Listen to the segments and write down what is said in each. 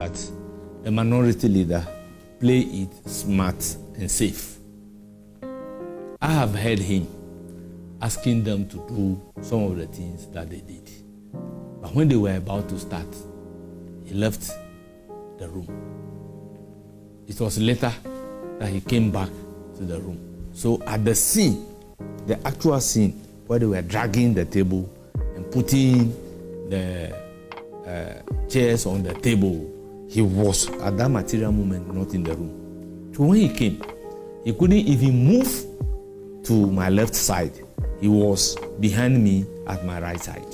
that a minority leader play it smart and safe. I have heard him asking them to do some of the things that they did. But when they were about to start, he left the room. It was later that he came back to the room. So at the scene, the actual scene where they were dragging the table and putting the chairs on the table, he was at that material moment not in the room. So when he came, he couldn't even move to my left side. He was behind me at my right side.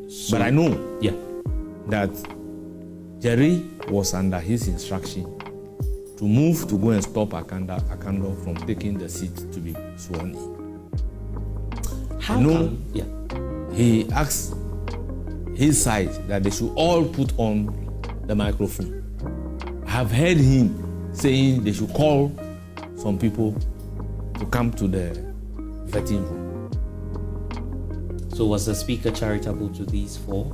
So, but I know that Jerry was under his instruction to move to go and stop Akando from taking the seat to be sworn in. How come? He asked his side that they should all put on the microphone. I have heard him saying they should call some people to come to the vetting room. So was the speaker charitable to these four?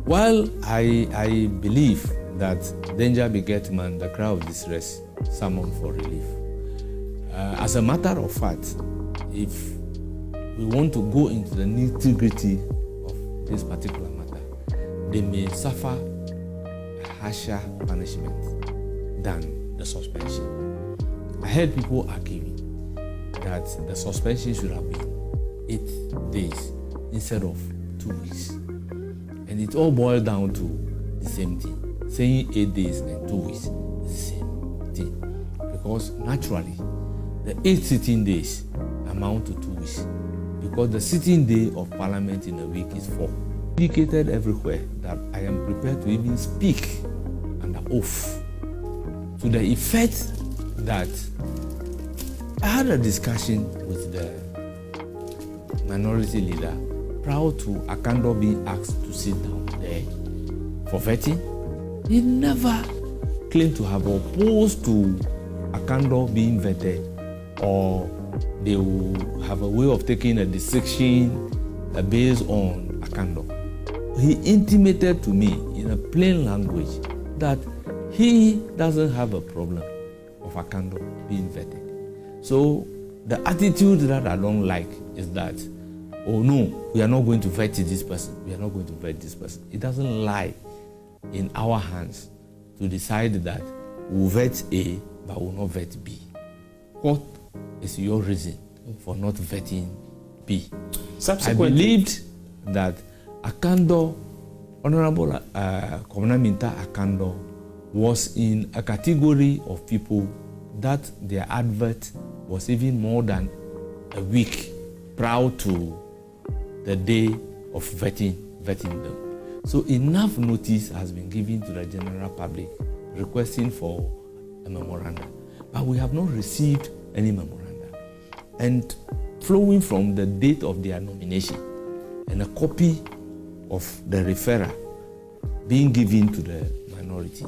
Well, I believe that danger beget man, the cry of distress, summon for relief. As a matter of fact, if we want to go into the nitty-gritty of this particular matter, they may suffer a harsher punishment than the suspension. I heard people arguing that the suspension should have been 8 days instead of 2 weeks. And it all boiled down to the same thing. Saying 8 days and 2 weeks is the same thing. Because naturally, the 8 sitting days amount to 2 weeks. Because the sitting day of Parliament in a week is 4. Indicated everywhere that I am prepared to even speak under oath to the effect that I had a discussion with the minority leader prior to Akando being asked to sit down there for vetting. He never claimed to have opposed to Akando being vetted, or they will have a way of taking a decision based on Akando. He intimated to me in a plain language that he doesn't have a problem of Akando being vetted. So the attitude that I don't like is that, oh no, we are not going to vet this person. We are not going to vet this person. It doesn't lie in our hands to decide that we'll vet A, but we'll not vet B. What is your reason for not vetting B? I believed that Akando, Honorable Komunaminta Akando, was in a category of people that their advert was even more than a week prior to the day of vetting them. So enough notice has been given to the general public requesting for a memorandum. But we have not received any memorandum. And flowing from the date of their nomination and a copy of the referral being given to the minority,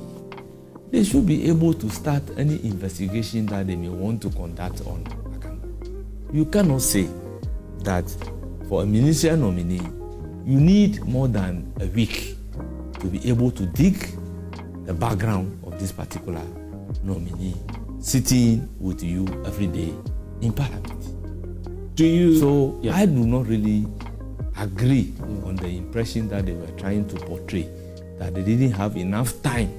they should be able to start any investigation that they may want to conduct on Akando. You cannot say that for a ministerial nominee, you need more than a week to be able to dig the background of this particular nominee sitting with you every day in Parliament. I do not really agree on the impression that they were trying to portray, that they didn't have enough time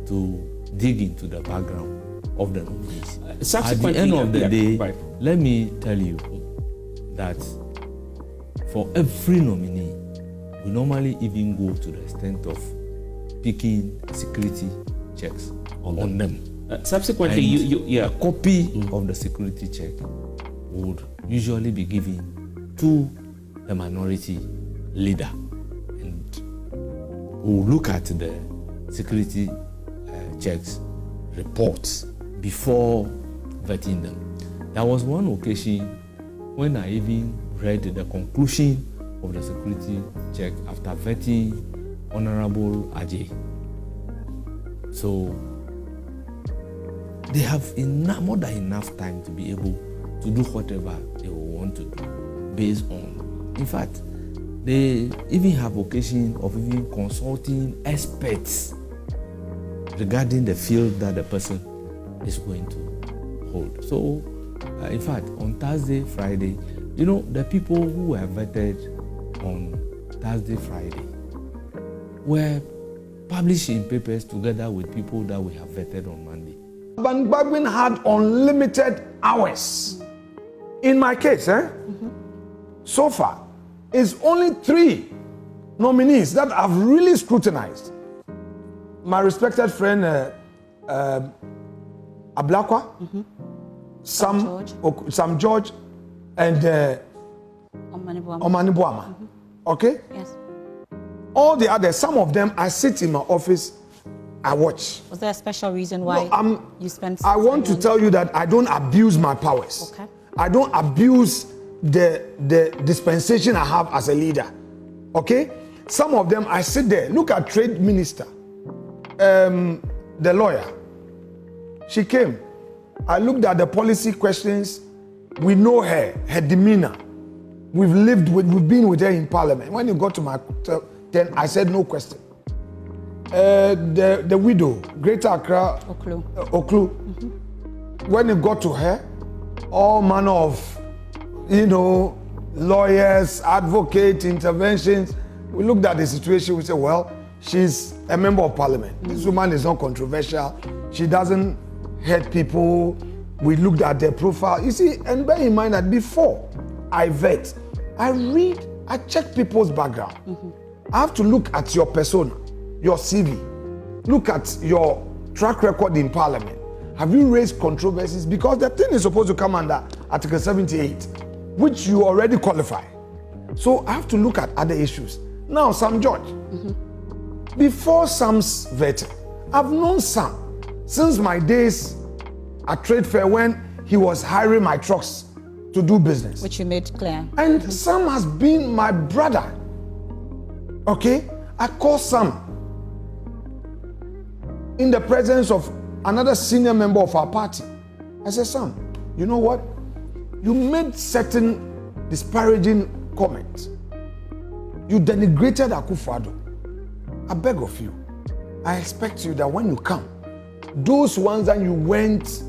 to dig into the background of the nominees. At the end of the day, let me tell you that for every nominee, we normally even go to the extent of picking security checks on them. Subsequently, a copy of the security check would usually be given to the minority leader, and we'll look at the security checks reports before vetting them. There was one occasion when I even read the conclusion of the security check after vetting Honorable Ajay. So they have more than enough time to be able to do whatever they will want to do based on. In fact, They even have occasion of even consulting experts regarding the field that the person is going to hold. So, in fact, on Thursday, Friday, the people who were vetted on Thursday, Friday were publishing papers together with people that we have vetted on Monday. Van Bagwin had unlimited hours. In my case, so far, it's only 3 nominees that I've really scrutinized. My respected friend Ablakwa, Sam George, and Omani Boama. Okay? Yes. All the others, some of them, I sit in my office, I watch. Was there a special reason why you spent I want to tell you that I don't abuse my powers. Okay. I don't abuse the dispensation I have as a leader. Okay? Some of them, I sit there. Look at Trade Minister, the lawyer. She came. I looked at the policy questions. We know her demeanor. We've been with her in Parliament. When you got to my turn, I said no question. The widow, Greater Accra, Oklu. When it got to her, all manner of, lawyers, advocates, interventions. We looked at the situation. We said, well, she's a member of Parliament. This woman is not controversial. She doesn't hurt people. We looked at their profile. You see, and bear in mind that before I vet, I read, I check people's background. I have to look at your persona, your CV. Look at your track record in Parliament. Have you raised controversies? Because the thing is supposed to come under Article 78, which you already qualify. So I have to look at other issues. Now, Sam George. Before Sam's vetting, I've known Sam since my days at Trade Fair when he was hiring my trucks to do business. Which you made clear. And Sam has been my brother. Okay? I call Sam in the presence of another senior member of our party. I said, Sam, you know what? You made certain disparaging comments. You denigrated Akufo-Addo. I beg of you. I expect you that when you come, those ones that you went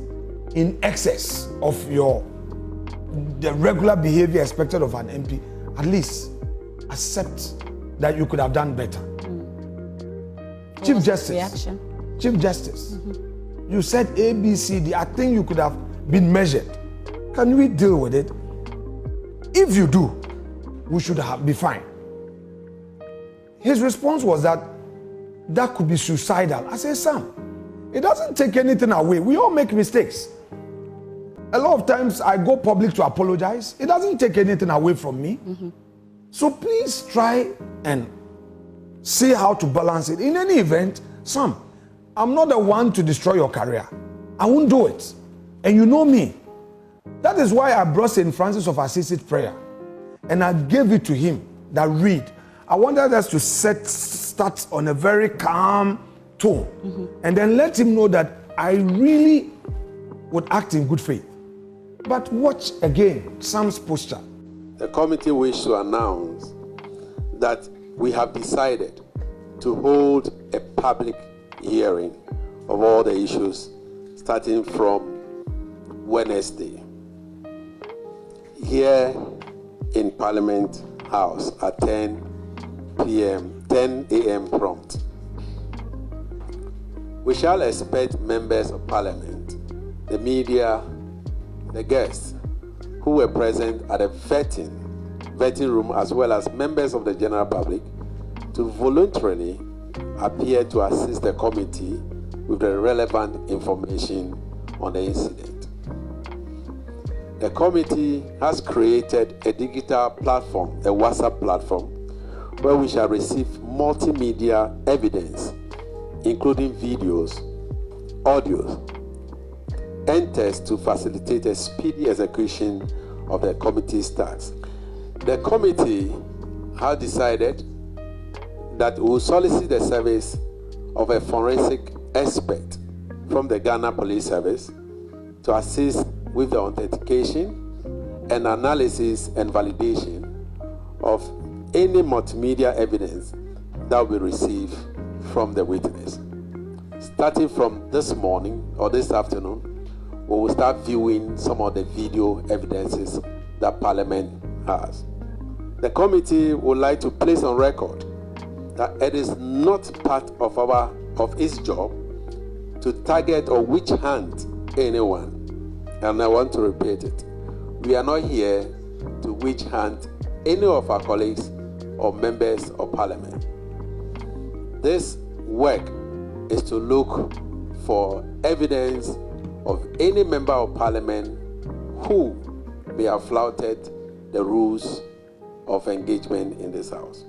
in excess of the regular behavior expected of an MP, at least accept that you could have done better. Chief Justice. Chief Justice. You said A, B, C, D. I think you could have been measured. Can we deal with it? If you do, we should be fine. His response was that could be suicidal. I said, Sam, it doesn't take anything away. We all make mistakes. A lot of times I go public to apologize. It doesn't take anything away from me. So please try and see how to balance it. In any event, Sam, I'm not the one to destroy your career. I won't do it. And you know me. That is why I brought St. Francis of Assisi prayer. And I gave it to him that read. I wanted us to start on a very calm tone. And then let him know that I really would act in good faith. But watch again Sam's posture. The committee wishes to announce that we have decided to hold a public hearing of all the issues starting from Wednesday here in Parliament House at 10 a.m. prompt. We shall expect members of Parliament, the media, the guests who were present at the vetting room, as well as members of the general public, to voluntarily appear to assist the committee with the relevant information on the incident. The committee has created a digital platform, a WhatsApp platform, where we shall receive multimedia evidence, including videos, audios, and tests to facilitate a speedy execution of the committee's tasks. The committee has decided that we will solicit the service of a forensic expert from the Ghana Police Service to assist with the authentication and analysis and validation of any multimedia evidence that we receive from the witness. Starting from this morning or this afternoon, we will start viewing some of the video evidences that Parliament has. The committee would like to place on record that it is not part of its job to target or witch hunt anyone. And I want to repeat it. We are not here to witch hunt any of our colleagues or members of Parliament. This work is to look for evidence of any member of Parliament who may have flouted the rules of engagement in this House.